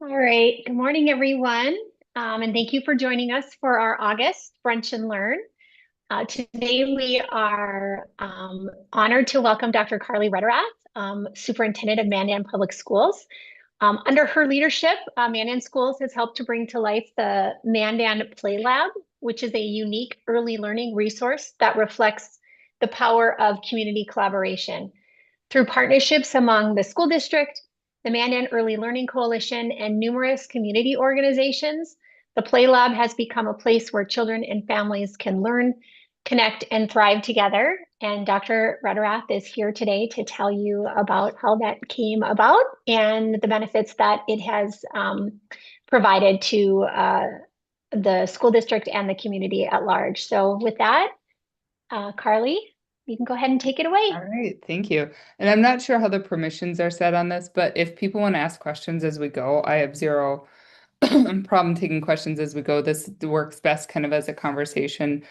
All right. Good morning, everyone. And thank you for joining us for our August Brunch and Learn. Today, we are honored to welcome Dr. Carly Retterath, Superintendent of Mandan Public Schools. Under her leadership, Mandan Schools has helped to bring to life the Mandan PlayLab, which is a unique early learning resource that reflects the power of community collaboration. Through partnerships among the school district, the Mandan Early Learning Coalition, and numerous community organizations, the Play Lab has become a place where children and families can learn, connect, and thrive together. And Dr. Retterath is here today to tell you about how that came about and the benefits that it has provided to the school district and the community at large. So with that, Carly, you can go ahead and take it away. All right, thank you. And I'm not sure how the permissions are set on this, but if people want to ask questions as we go, I have zero problem taking questions as we go. This works best kind of as a conversation.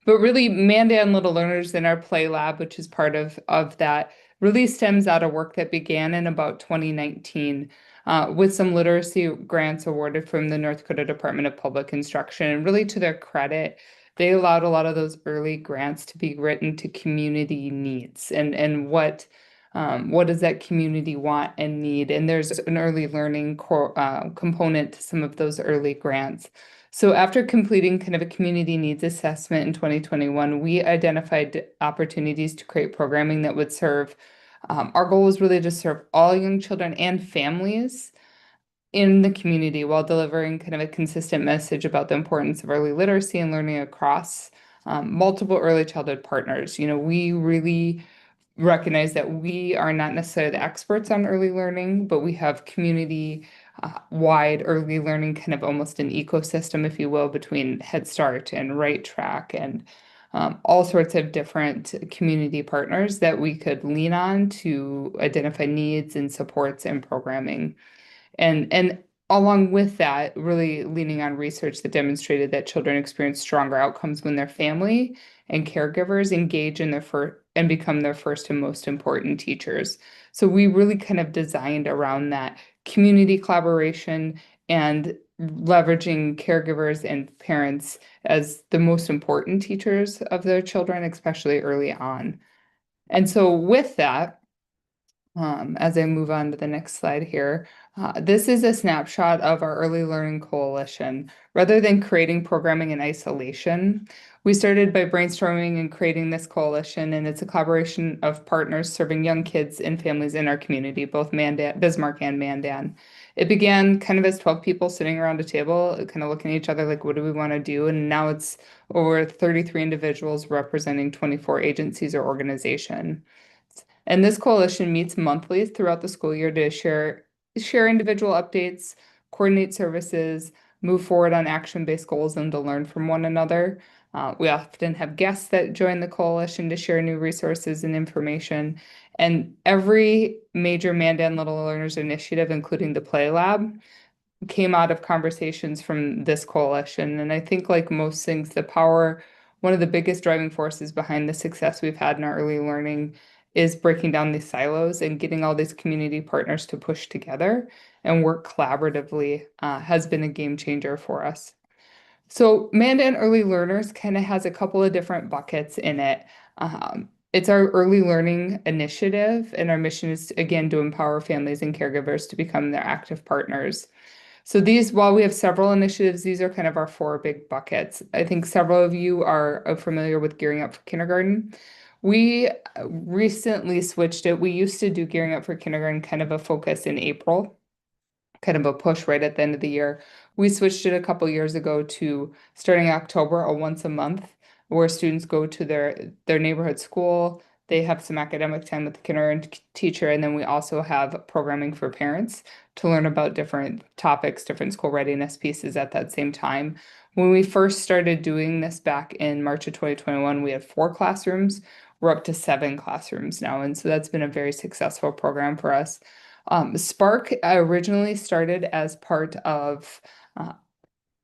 But really, Mandan Little Learners in our Play Lab, which is part of that, really stems out of work that began in about 2019 with some literacy grants awarded from the North Dakota Department of Public Instruction. And really, to their credit, they allowed a lot of those early grants to be written to community needs and what does that community want and need. And there's an early learning component to some of those early grants. So after completing kind of a community needs assessment in 2021, we identified opportunities to create programming that would serve. Our goal was really to serve all young children and families in the community while delivering kind of a consistent message about the importance of early literacy and learning across multiple early childhood partners. We really recognize that we are not necessarily the experts on early learning, but we have community wide early learning, kind of almost an ecosystem, if you will, between Head Start and Right Track and all sorts of different community partners that we could lean on to identify needs and supports and programming. And along with that, really leaning on research that demonstrated that children experience stronger outcomes when their family and caregivers engage in their first and become their first and most important teachers. So we really kind of designed around that community collaboration and leveraging caregivers and parents as the most important teachers of their children, especially early on. And so with that, as I move on to the next slide here, this is a snapshot of our Early Learning Coalition. Rather than creating programming in isolation, we started by brainstorming and creating this coalition, and it's a collaboration of partners serving young kids and families in our community, both Bismarck and Mandan. It began kind of as 12 people sitting around a table, kind of looking at each other like, what do we want to do? And now it's over 33 individuals representing 24 agencies or organizations. And this coalition meets monthly throughout the school year to share individual updates, coordinate services, move forward on action-based goals, and to learn from one another. We often have guests that join the coalition to share new resources and information. And every major Mandan Little Learners initiative, including the Play Lab, came out of conversations from this coalition. And I think, like most things, one of the biggest driving forces behind the success we've had in our early learning is breaking down these silos and getting all these community partners to push together and work collaboratively has been a game changer for us. So Mandan Early Learners kind of has a couple of different buckets in it. It's our early learning initiative, and our mission is, again, to empower families and caregivers to become their active partners. So while we have several initiatives, these are kind of our four big buckets. I think several of you are familiar with Gearing Up for Kindergarten. We recently switched it. We used to do Gearing Up for Kindergarten kind of a focus in April, kind of a push right at the end of the year. We switched it a couple years ago to starting October, a once a month, where students go to their neighborhood school. They have some academic time with the kindergarten teacher, and then we also have programming for parents to learn about different topics, different school readiness pieces at that same time. When we first started doing this back in March of 2021, we had 4 classrooms. We're up to 7 classrooms now, and so that's been a very successful program for us. Spark originally started as part of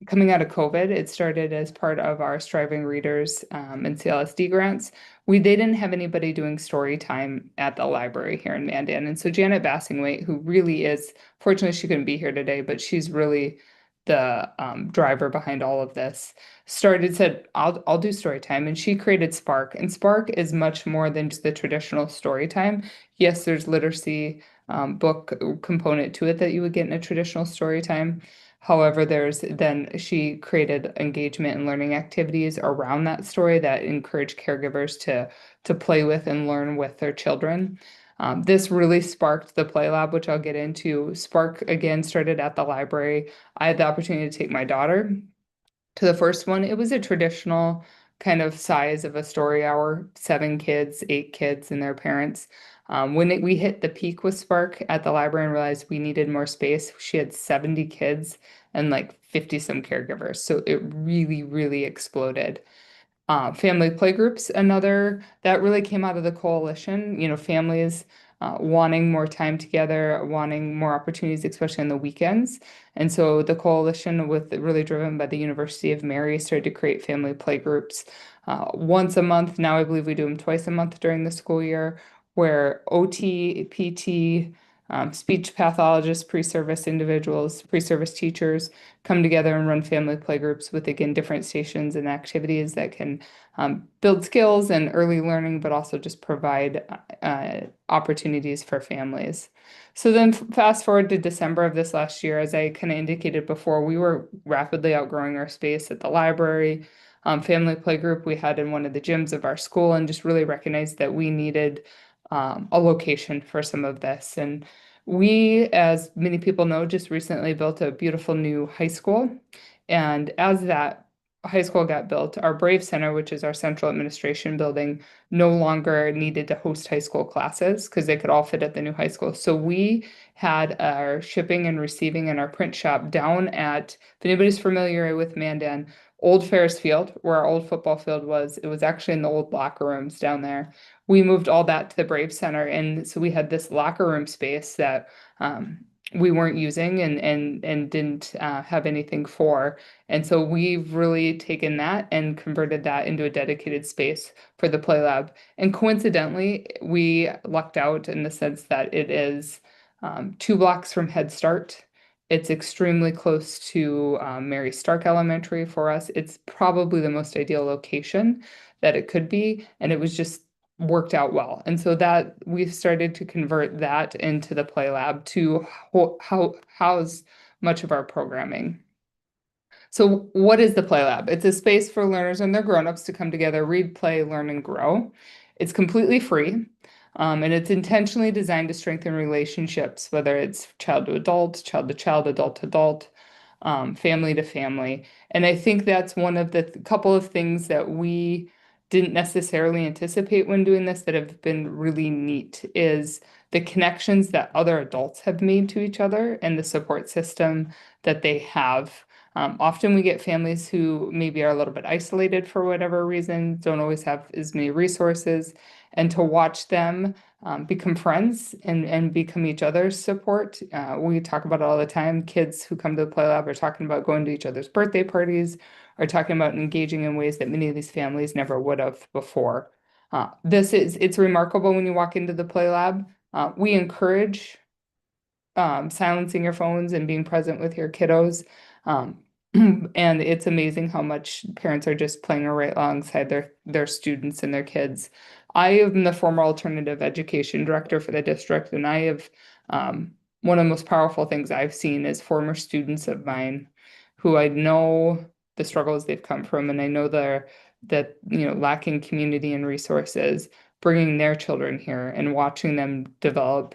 coming out of COVID, it started as part of our Striving Readers and CLSD grants. They didn't have anybody doing story time at the library here in Mandan. And so Janet Bassingwaite, who really is, fortunately she couldn't be here today, but she's really the driver behind all of this, said, I'll do story time. And she created Spark. And Spark is much more than just the traditional story time. Yes, there's literacy book component to it that you would get in a traditional story time. However, she created engagement and learning activities around that story that encourage caregivers to play with and learn with their children. This really sparked the PlayLab, which I'll get into. Spark again started at the library. I had the opportunity to take my daughter to the first one. It was a traditional kind of size of a story hour, 7 kids, 8 kids and their parents. We hit the peak with Spark at the library and realized we needed more space, she had 70 kids and like 50 some caregivers. So it really, really exploded. Family playgroups, another that really came out of the coalition, families wanting more time together, wanting more opportunities, especially on the weekends. And so the coalition, really driven by the University of Mary, started to create family playgroups once a month. Now I believe we do them twice a month during the school year, where OT, PT, speech pathologists, pre-service individuals, pre-service teachers come together and run family playgroups with, again, different stations and activities that can build skills and early learning, but also just provide opportunities for families. So then fast forward to December of this last year, as I kind of indicated before, we were rapidly outgrowing our space at the library. Family playgroup we had in one of the gyms of our school, and just really recognized that we needed a location for some of this. And we, as many people know, just recently built a beautiful new high school. And as that high school got built, our Brave Center, which is our central administration building, no longer needed to host high school classes because they could all fit at the new high school. So we had our shipping and receiving and our print shop down at, if anybody's familiar with Mandan, Old Ferris Field, where our old football field was. It was actually in the old locker rooms down there. We moved all that to the Brave Center. And so we had this locker room space that we weren't using and didn't have anything for. And so we've really taken that and converted that into a dedicated space for the PlayLab. And coincidentally, we lucked out in the sense that it is 2 blocks from Head Start. It's extremely close to Mary Stark Elementary for us. It's probably the most ideal location that it could be, and it was just worked out well. And so that we've started to convert that into the PlayLab to house much of our programming. So what is the PlayLab? It's a space for learners and their grown-ups to come together, read, play, learn, and grow. It's completely free. And it's intentionally designed to strengthen relationships, whether it's child to adult, child to child, adult to adult, family to family. And I think that's one of the couple of things that we didn't necessarily anticipate when doing this that have been really neat is the connections that other adults have made to each other and the support system that they have. Often we get families who maybe are a little bit isolated for whatever reason, don't always have as many resources, and to watch them become friends and become each other's support. We talk about it all the time. Kids who come to the PlayLab are talking about going to each other's birthday parties, are talking about engaging in ways that many of these families never would have before. It's remarkable when you walk into the PlayLab. We encourage silencing your phones and being present with your kiddos. And it's amazing how much parents are just playing right alongside their students and their kids. I am the former alternative education director for the district, and I have one of the most powerful things I've seen is former students of mine who I know the struggles they've come from, and I know that lacking community and resources, bringing their children here and watching them develop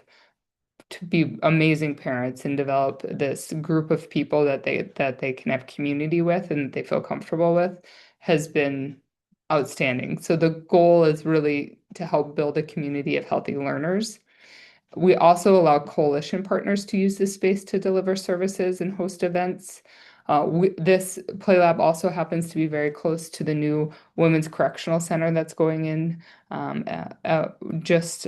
to be amazing parents and develop this group of people that they can have community with and they feel comfortable with has been outstanding. So the goal is really to help build a community of healthy learners. We also allow coalition partners to use this space to deliver services and host events. This PlayLab also happens to be very close to the new Women's Correctional Center that's going in just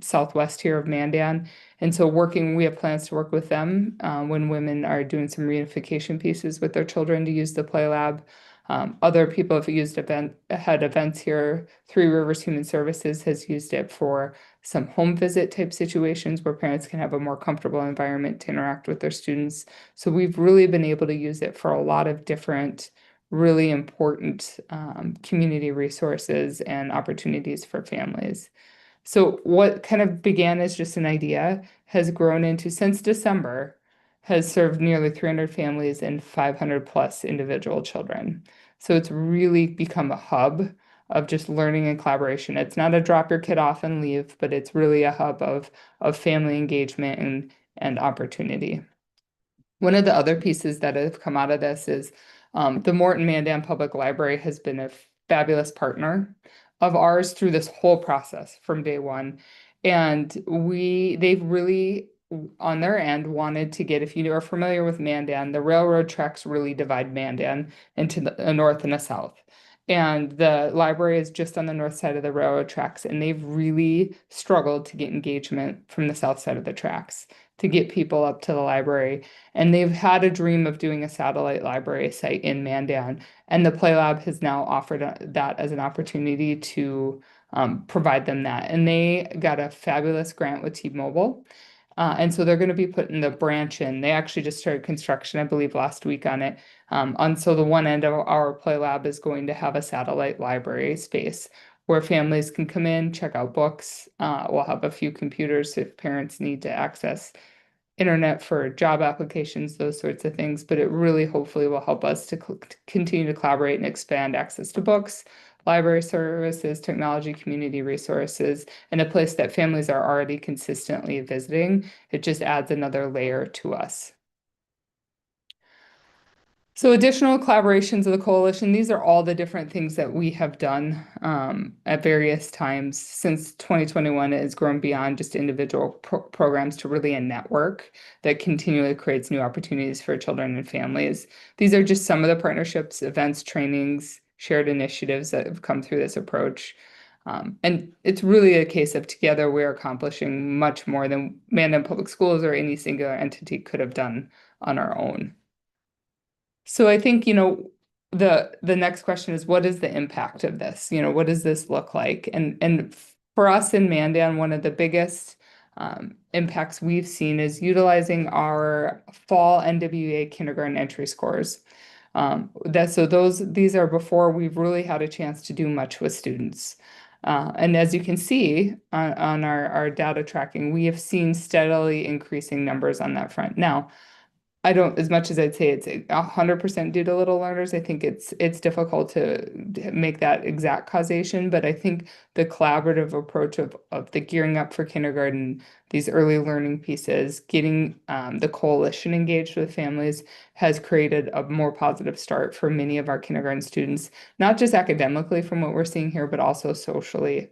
southwest here of Mandan. And so we have plans to work with them when women are doing some reunification pieces with their children to use the PlayLab. Other people have had events here. Three Rivers Human Services has used it for some home visit type situations where parents can have a more comfortable environment to interact with their students. So we've really been able to use it for a lot of different really important community resources and opportunities for families. So what kind of began as just an idea has grown into, since December, has served nearly 300 families and 500 plus individual children. So it's really become a hub of just learning and collaboration. It's not a drop your kid off and leave, but it's really a hub of family engagement and opportunity. One of the other pieces that have come out of this is the Morton Mandan Public Library has been a fabulous partner of ours through this whole process from day one. And they've really, on their end, wanted to get, if you are familiar with Mandan, the railroad tracks really divide Mandan into a north and a south. And the library is just on the north side of the railroad tracks, and they've really struggled to get engagement from the south side of the tracks to get people up to the library. And they've had a dream of doing a satellite library site in Mandan. And the PlayLab has now offered that as an opportunity to provide them that. And they got a fabulous grant with T-Mobile. And so they're going to be putting the branch in. They actually just started construction, I believe, last week on it. So the one end of our PlayLab is going to have a satellite library space where families can come in, check out books. We'll have a few computers if parents need to access internet for job applications, those sorts of things. But it really hopefully will help us to continue to collaborate and expand access to books, library services, technology, community resources, and a place that families are already consistently visiting. It just adds another layer to us. So additional collaborations of the coalition, these are all the different things that we have done at various times since 2021. It has grown beyond just individual programs to really a network that continually creates new opportunities for children and families. These are just some of the partnerships, events, trainings, shared initiatives that have come through this approach. And it's really a case of together we're accomplishing much more than Mandan Public Schools or any singular entity could have done on our own. So I think, the next question is, what is the impact of this? What does this look like? And for us in Mandan, one of the biggest impacts we've seen is utilizing our fall NWEA kindergarten entry scores. These are before we've really had a chance to do much with students. And as you can see on our data tracking, we have seen steadily increasing numbers on that front. Now, I don't, as much as I'd say it's 100% due to little learners, I think it's difficult to make that exact causation, but I think the collaborative approach of the gearing up for kindergarten, these early learning pieces, getting the coalition engaged with families has created a more positive start for many of our kindergarten students, not just academically from what we're seeing here, but also socially.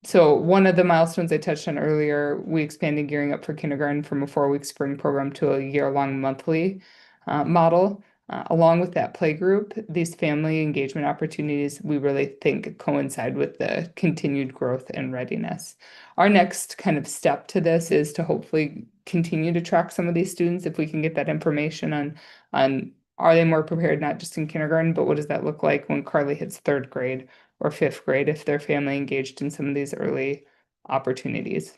So one of the milestones I touched on earlier, we expanded gearing up for kindergarten from a 4-week spring program to a year-long monthly model. Along with that play group, these family engagement opportunities we really think coincide with the continued growth and readiness. Our next kind of step to this is to hopefully continue to track some of these students if we can get that information on are they more prepared, not just in kindergarten, but what does that look like when Carly hits 3rd grade or 5th grade if their family engaged in some of these early opportunities.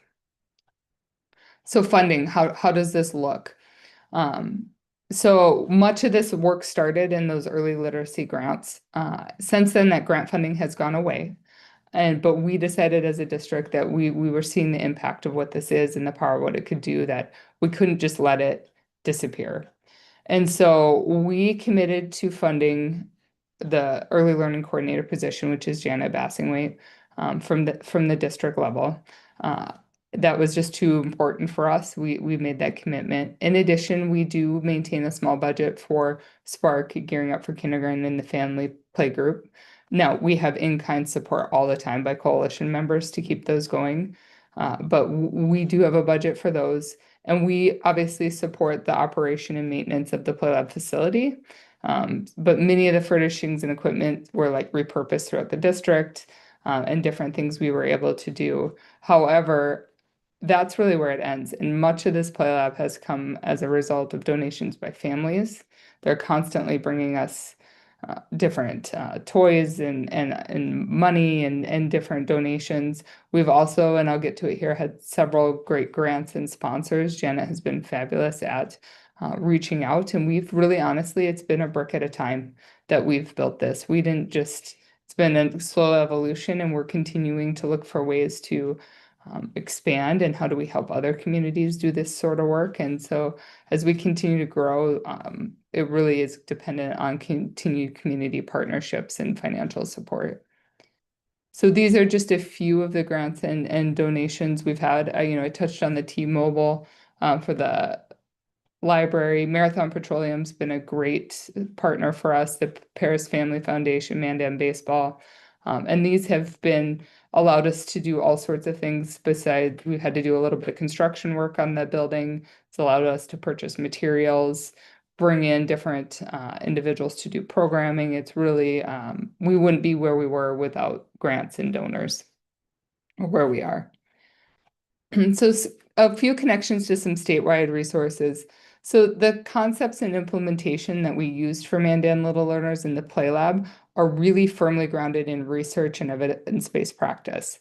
So funding, how does this look? So much of this work started in those early literacy grants. Since then, that grant funding has gone away. But we decided as a district that we were seeing the impact of what this is and the power of what it could do, that we couldn't just let it disappear. And so we committed to funding the early learning coordinator position, which is Janet Bassingwaite, from the district level. That was just too important for us. We made that commitment. In addition, we do maintain a small budget for Spark, gearing up for kindergarten, and the family play group. Now, we have in-kind support all the time by coalition members to keep those going. But we do have a budget for those. And we obviously support the operation and maintenance of the PlayLab facility. But many of the furnishings and equipment were like repurposed throughout the district, and different things we were able to do. However, that's really where it ends. And much of this PlayLab has come as a result of donations by families. They're constantly bringing us different toys and money and different donations. We've also, and I'll get to it here, had several great grants and sponsors. Janet has been fabulous at reaching out, and we've really honestly, it's been a brick at a time that we've built this. We didn't just, it's been a slow evolution, and we're continuing to look for ways to expand and how do we help other communities do this sort of work. And so as we continue to grow, it really is dependent on continued community partnerships and financial support. So these are just a few of the grants and donations we've had. I touched on the T-Mobile for the library. Marathon Petroleum's been a great partner for us, the Paris Family Foundation, Mandan Baseball. And these have been allowed us to do all sorts of things besides we've had to do a little bit of construction work on the building. It's allowed us to purchase materials, bring in different individuals to do programming. It's really, we wouldn't be where we were without grants and donors, or where we are. So a few connections to some statewide resources. So the concepts and implementation that we used for Mandan Little Learners in the PlayLab are really firmly grounded in research and evidence-based practice.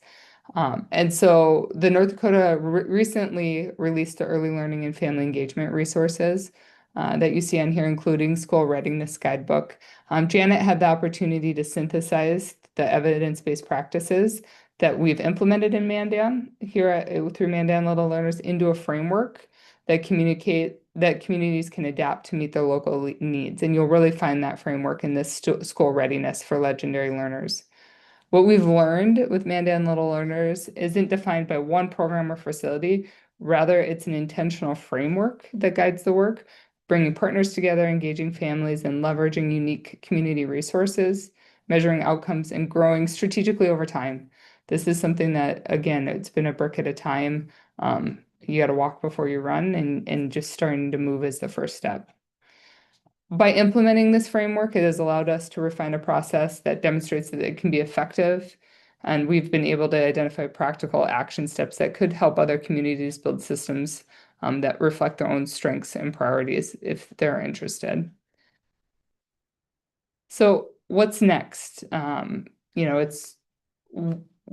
And so the North Dakota recently released the Early Learning and Family Engagement resources that you see on here, including School Readiness Guidebook. Janet had the opportunity to synthesize the evidence-based practices that we've implemented in Mandan here through Mandan Little Learners into a framework that communities can adapt to meet their local needs. And you'll really find that framework in this school readiness for legendary learners. What we've learned with Mandan Little Learners isn't defined by one program or facility. Rather, it's an intentional framework that guides the work, bringing partners together, engaging families, and leveraging unique community resources, measuring outcomes, and growing strategically over time. This is something that, again, it's been a brick at a time. You got to walk before you run, and just starting to move is the first step. By implementing this framework, it has allowed us to refine a process that demonstrates that it can be effective, and we've been able to identify practical action steps that could help other communities build systems that reflect their own strengths and priorities if they're interested. So what's next? It's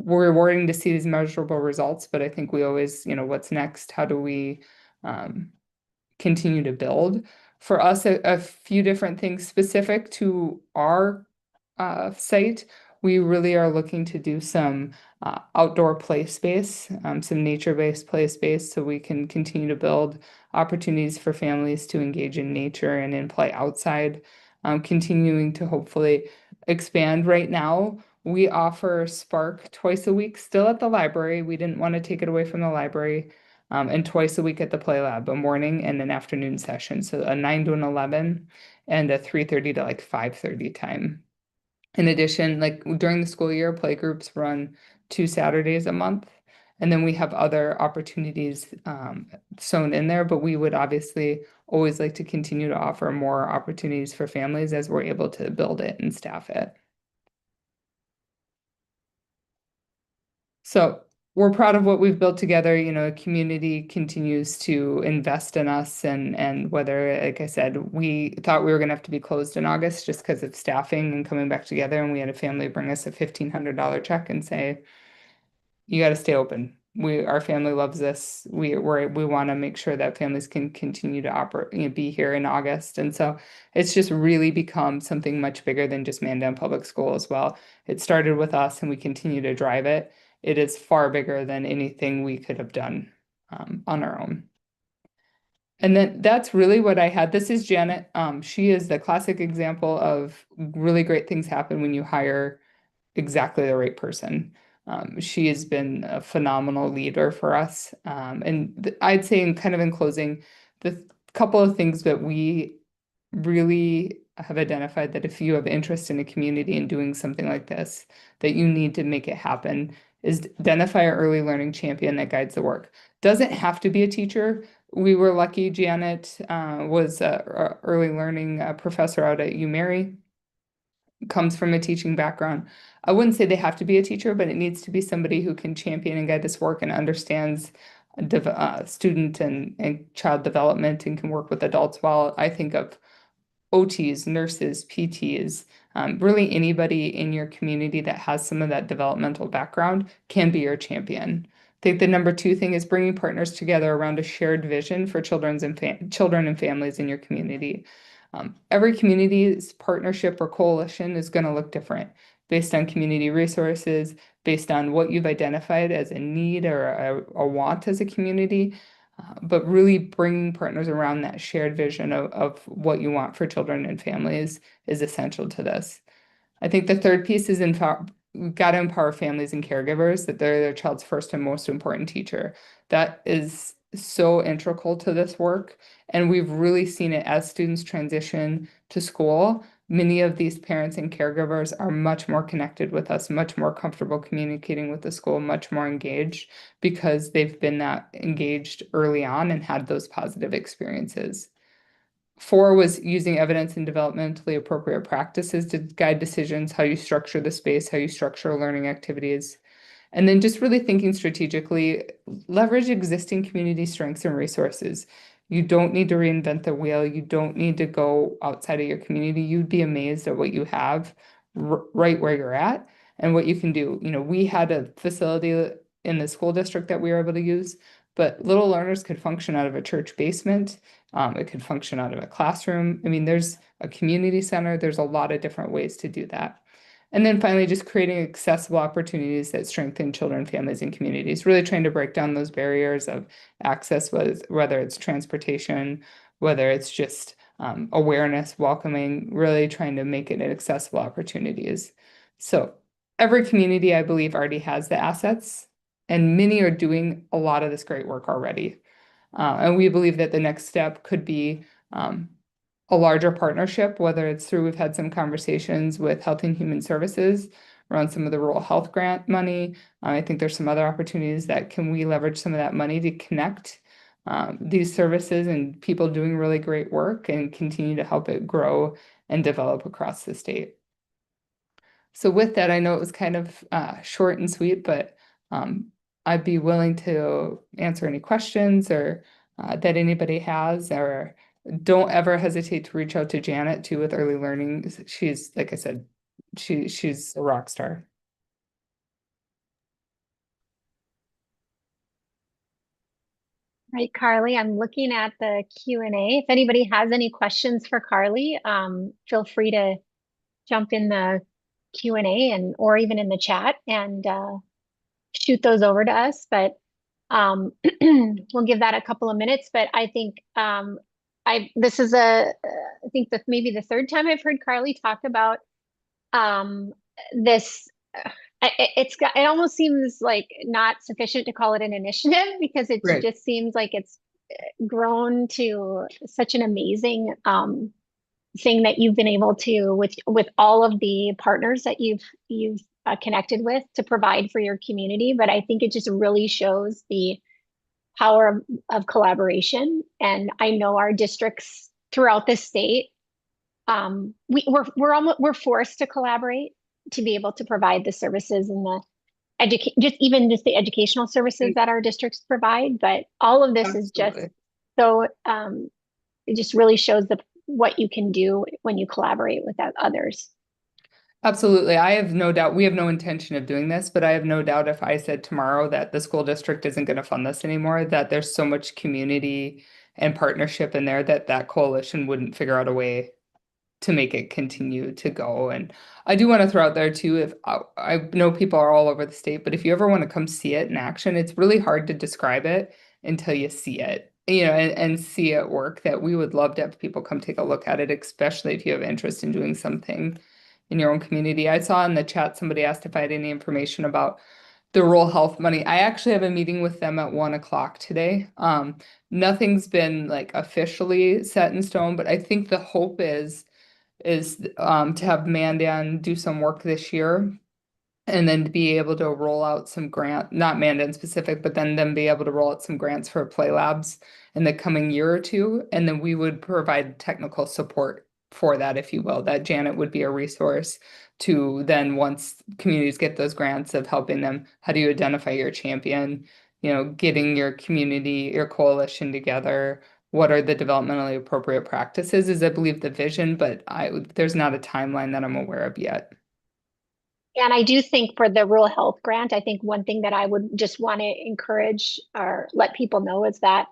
rewarding to see these measurable results, but I think we always, what's next? How do we continue to build? For us, a few different things specific to our site. We really are looking to do some outdoor play space, some nature-based play space, so we can continue to build opportunities for families to engage in nature and in play outside, continuing to hopefully expand. Right now, we offer Spark twice a week, still at the library. We didn't want to take it away from the library. And twice a week at the PlayLab, a morning and an afternoon session. So a 9 to an 11 and a 3:30 to like 5:30 time. In addition, like during the school year, play groups run 2 Saturdays a month. And then we have other opportunities sewn in there, but we would obviously always like to continue to offer more opportunities for families as we're able to build it and staff it. So we're proud of what we've built together. A community continues to invest in us, and whether, like I said, we thought we were going to have to be closed in August just because of staffing and coming back together, and we had a family bring us a $1,500 check and say, you got to stay open. Our family loves this. We want to make sure that families can continue to operate, be here in August. And so it's just really become something much bigger than just Mandan Public School as well. It started with us, and we continue to drive it. It is far bigger than anything we could have done on our own. And then that's really what I had. This is Janet. She is the classic example of really great things happen when you hire exactly the right person. She has been a phenomenal leader for us. And I'd say in closing, the couple of things that we really have identified that if you have interest in a community and doing something like this, that you need to make it happen, is identify an early learning champion that guides the work. Doesn't have to be a teacher. We were lucky. Janet was a early learning professor out at UMary, comes from a teaching background. I wouldn't say they have to be a teacher, but it needs to be somebody who can champion and guide this work and understands student and child development and can work with adults well. I think of OTs, nurses, PTs, really anybody in your community that has some of that developmental background can be your champion. I think the number two thing is bringing partners together around a shared vision for children and families in your community. Every community's partnership or coalition is going to look different based on community resources, based on what you've identified as a need or a want as a community. But really bringing partners around that shared vision of what you want for children and families is essential to this. I think the third piece is we've got to empower families and caregivers that they're their child's first and most important teacher. That is so integral to this work. And we've really seen it as students transition to school. Many of these parents and caregivers are much more connected with us, much more comfortable communicating with the school, much more engaged because they've been that engaged early on and had those positive experiences. 4 was using evidence and developmentally appropriate practices to guide decisions, how you structure the space, how you structure learning activities. And then just really thinking strategically, leverage existing community strengths and resources. You don't need to reinvent the wheel. You don't need to go outside of your community. You'd be amazed at what you have right where you're at and what you can do. We had a facility in the school district that we were able to use, but little learners could function out of a church basement. It could function out of a classroom. I mean, there's a community center. There's a lot of different ways to do that. And then finally, just creating accessible opportunities that strengthen children, families, and communities, really trying to break down those barriers of access, whether it's transportation, whether it's just awareness, welcoming, really trying to make it accessible opportunities. So every community, I believe, already has the assets, and many are doing a lot of this great work already. And we believe that the next step could be a larger partnership, whether it's through, we've had some conversations with Health and Human Services around some of the rural health grant money. I think there's some other opportunities that can we leverage some of that money to connect these services and people doing really great work and continue to help it grow and develop across the state. So with that, I know it was kind of short and sweet, but I'd be willing to answer any questions or that anybody has, or don't ever hesitate to reach out to Janet too with early learning. She's, like I said, she's a rock star. Right, Carly, I'm looking at the Q&A. If anybody has any questions for Carly, feel free to jump in the Q&A and or even in the chat and shoot those over to us. But we'll give that a couple of minutes. But I think this is I think that maybe the third time I've heard Carly talk about this. It almost seems like not sufficient to call it an initiative because it Right. just seems like it's grown to such an amazing thing that you've been able to with all of the partners that you've connected with to provide for your community. But I think it just really shows the power of collaboration. And I know our districts throughout the state, we're forced to collaborate to be able to provide the services and the just the educational services that our districts provide. But all of this is just Absolutely. so it just really shows what you can do when you collaborate with others. Absolutely. I have no doubt, we have no intention of doing this, but I have no doubt if I said tomorrow that the school district isn't going to fund this anymore, that there's so much community and partnership in there that that coalition wouldn't figure out a way to make it continue to go. And I do want to throw out there too, if I know people are all over the state, but if you ever want to come see it in action, it's really hard to describe it until you see it, and see it work, that we would love to have people come take a look at it, especially if you have interest in doing something in your own community. I saw in the chat, somebody asked if I had any information about the rural health money. I actually have a meeting with them at 1 o'clock today. Nothing's been like officially set in stone, but I think the hope is to have Mandan do some work this year and then to be able to roll out some grant, not Mandan specific, but then be able to roll out some grants for play labs in the coming year or two. And then we would provide technical support for that, if you will. That Janet would be a resource to then, once communities get those grants, of helping them, how do you identify your champion, getting your community, your coalition together. What are the developmentally appropriate practices is, I believe, the vision, but there's not a timeline that I'm aware of yet. And I do think for the rural health grant, I think one thing that I would just want to encourage or let people know is that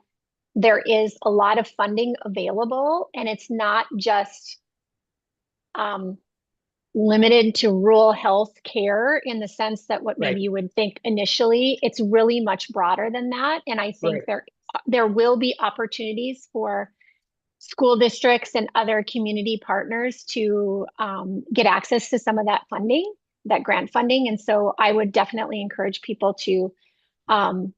there is a lot of funding available, and it's not just um, limited to rural health care in the sense that what maybe Right. you would think initially. It's really much broader than that. And I think Right. there will be opportunities for school districts and other community partners to get access to some of that funding, that grant funding. And so I would definitely encourage people um,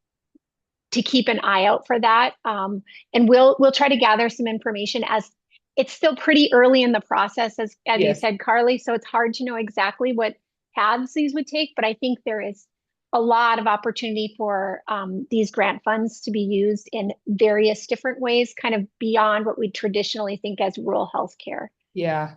to keep an eye out for that. And we'll try to gather some information as it's still pretty early in the process, as you Yes. said, Carly. So it's hard to know exactly what paths these would take, but I think there is a lot of opportunity for these grant funds to be used in various different ways, kind of beyond what we traditionally think as rural health care. Yeah.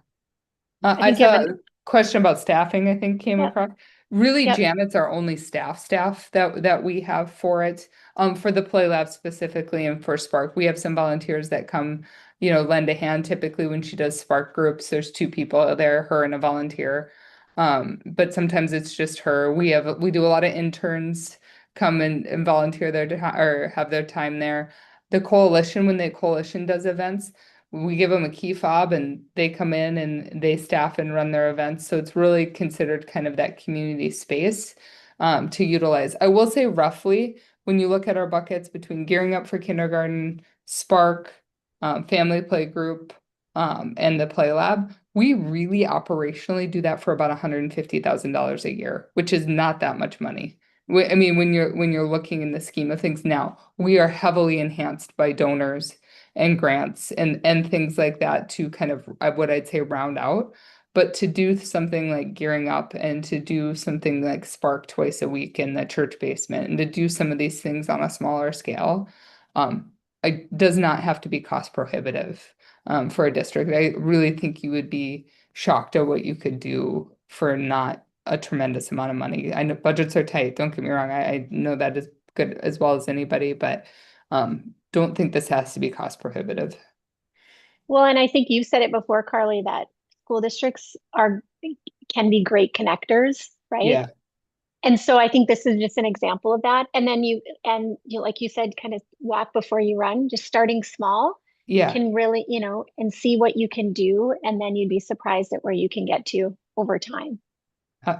I I think you have saw an, a question about staffing, I think came yep, across. Really, yep. Janet's our only staff that we have for it. For the Play Lab specifically and for Spark, we have some volunteers that come, lend a hand. Typically when she does Spark groups, there's two people there, her and a volunteer. But sometimes it's just her. We do a lot of interns come and volunteer there or have their time there. The coalition, when the coalition does events, we give them a key fob and they come in and they staff and run their events. So it's really considered kind of that community space to utilize. I will say roughly, when you look at our buckets between gearing up for kindergarten, Spark, family play group, and the play lab, we really operationally do that for about $150,000 a year, which is not that much money. I mean, when you're looking in the scheme of things now, we are heavily enhanced by donors and grants and things like that to kind of what I'd say round out. But to do something like gearing up and to do something like Spark twice a week in the church basement and to do some of these things on a smaller scale, it does not have to be cost prohibitive for a district. I really think you would be shocked at what you could do for not a tremendous amount of money. I know budgets are tight, don't get me wrong. I know that is good as well as anybody, but don't think this has to be cost prohibitive. Well, and I think you've said it before, Carly, that school districts can be great connectors, right? Yeah, And so I think this is just an example of that. And then like you said, kind of walk before you run, just starting small yeah, can really, and see what you can do. And then you'd be surprised at where you can get to over time.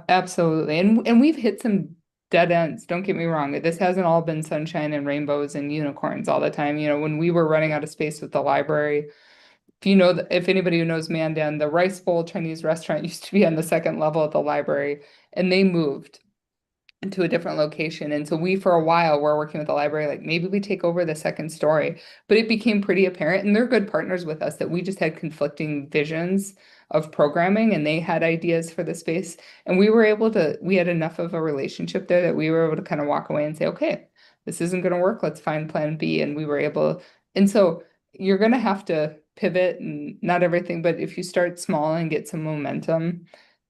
absolutely. And we've hit some dead ends. Don't get me wrong. This hasn't all been sunshine and rainbows and unicorns all the time. When we were running out of space with the library, if anybody who knows Mandan, the Rice Bowl Chinese restaurant used to be on the second level at the library, and they moved to a different location. And so we, for a while, were working with the library, like maybe we take over the second story. But it became pretty apparent, and they're good partners with us, that we just had conflicting visions of programming and they had ideas for the space. And we had enough of a relationship there that we were able to kind of walk away and say, okay, this isn't going to work. Let's find plan B. And we were able, and so you're going to have to pivot and not everything, but if you start small and get some momentum,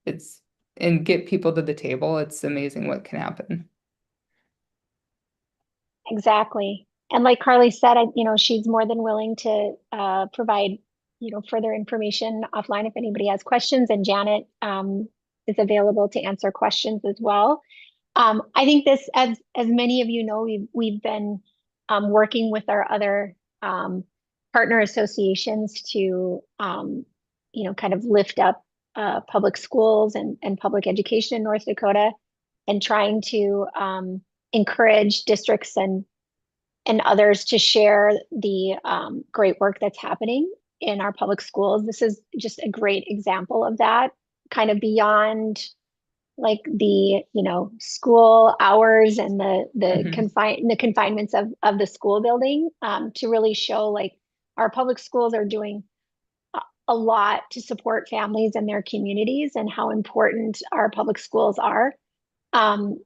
it's and get people to the table, it's amazing what can happen. Exactly. And like Carly said, she's more than willing to provide, further information offline if anybody has questions. And Janet is available to answer questions as well. I think this, as many of you know, we've been working with our other partner associations to, kind of lift up public schools and public education in North Dakota, and trying to encourage districts and others to share the great work that's happening in our public schools. This is just a great example of that, kind of beyond like the school hours and Mhm. the confinements of the school building, to really show like our public schools are doing a lot to support families and their communities and how important our public schools are. And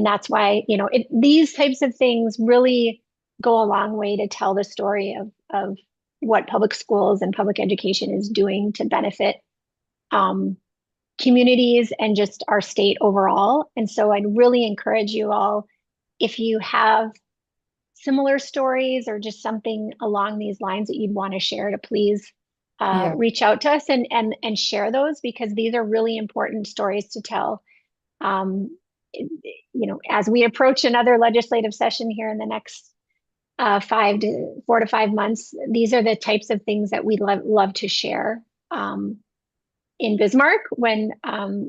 that's why, these types of things really go a long way to tell the story of what public schools and public education is doing to benefit um, communities and just our state overall. And so I'd really encourage you all, if you have similar stories or just something along these lines that you'd want to share, to please Yeah. reach out to us and share those, because these are really important stories to tell. Um, as we approach another legislative session here in the next 4 to 5 months, these are the types of things that we'd love to share in Bismarck when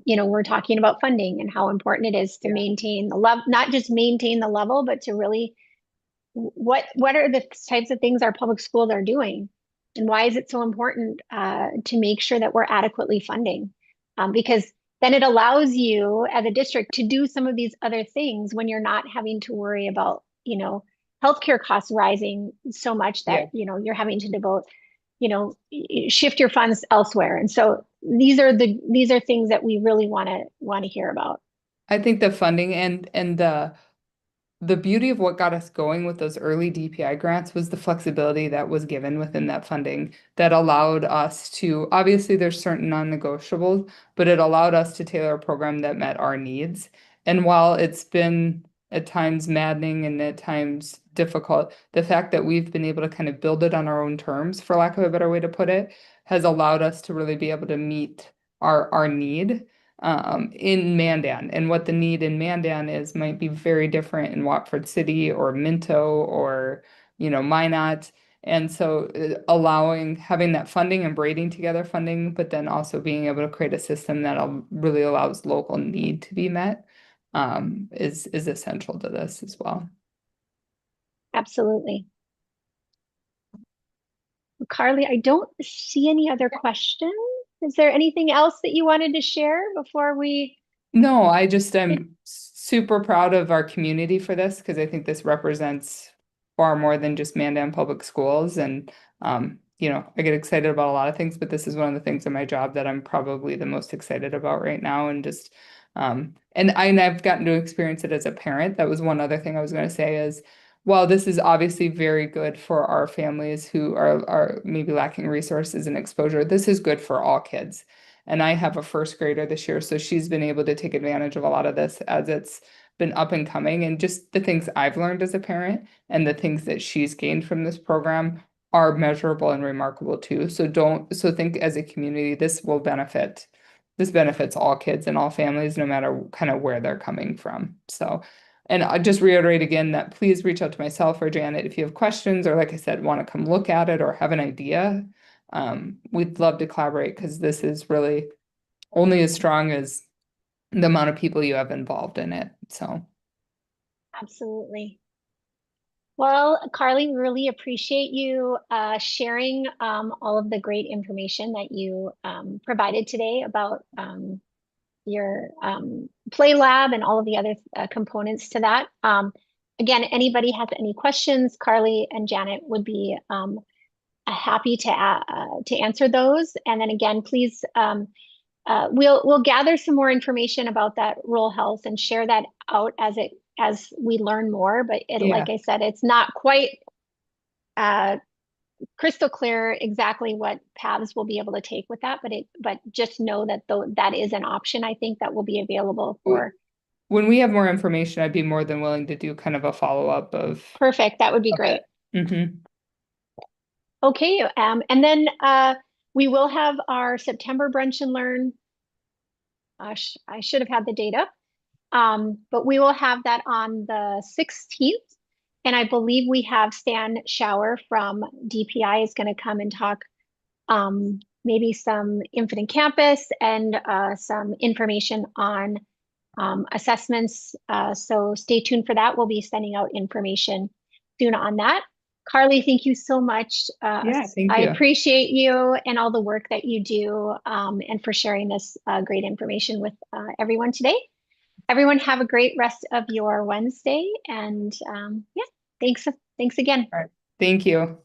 we're talking about funding and how important it is to maintain the level, not just maintain the level, but to really what are the types of things our public schools are doing, and why is it so important to make sure that we're adequately funding, because then it allows you as a district to do some of these other things when you're not having to worry about healthcare costs rising so much that you're having to devote shift your funds elsewhere. And so these are things that we really want to hear about. I think the funding and the beauty of what got us going with those early DPI grants was the flexibility that was given within that funding that allowed us to, obviously there's certain non-negotiables, but it allowed us to tailor a program that met our needs. And while it's been at times maddening and at times difficult, the fact that we've been able to kind of build it on our own terms, for lack of a better way to put it, has allowed us to really be able to meet our need in Mandan. And what the need in Mandan is might be very different in Watford City or Minto or, Minot. And so having that funding and braiding together funding, but then also being able to create a system that really allows local need to be met is essential to this as well. Absolutely. Carly, I don't see any other questions. Is there anything else that you wanted to share before we? No, I'm super proud of our community for this because I think this represents far more than just Mandan Public Schools. And, I get excited about a lot of things, but this is one of the things in my job that I'm probably the most excited about right now. And just, and I've gotten to experience it as a parent. That was one other thing I was going to say is, while this is obviously very good for our families who are maybe lacking resources and exposure, this is good for all kids. And I have a first grader this year, so she's been able to take advantage of a lot of this as it's been up and coming. And just the things I've learned as a parent and the things that she's gained from this program are measurable and remarkable too. So think as a community, this benefits all kids and all families, no matter kind of where they're coming from. So, and I'll just reiterate again that please reach out to myself or Janet if you have questions or, like I said, want to come look at it or have an idea. We'd love to collaborate because this is really only as strong as the amount of people you have involved in it. So Absolutely. Well, Carly, we really appreciate you sharing all of the great information that you provided today about your play lab and all of the other components to that. Again, anybody has any questions, Carly and Janet would be happy to answer those. And then again, please, we'll gather some more information about that rural health and share that out as we learn more. But like I said, it's not quite crystal clear exactly what paths we'll be able to take with that. But just know that that is an option, I think, that will be available for. When we have more information, I'd be more than willing to do kind of a follow-up of. Perfect. That would be great. Okay. And then we will have our September Brunch and Learn. I should have had the data. But we will have that on the 16th. And I believe we have Stan Schauer from DPI is going to come and talk maybe some Infinite Campus and some information on assessments. So stay tuned for that. We'll be sending out information soon on that. Carly, thank you so much. Thank you. I appreciate you and all the work that you do and for sharing this great information with everyone today. Everyone have a great rest of your Wednesday. And thanks again. All right. Thank you.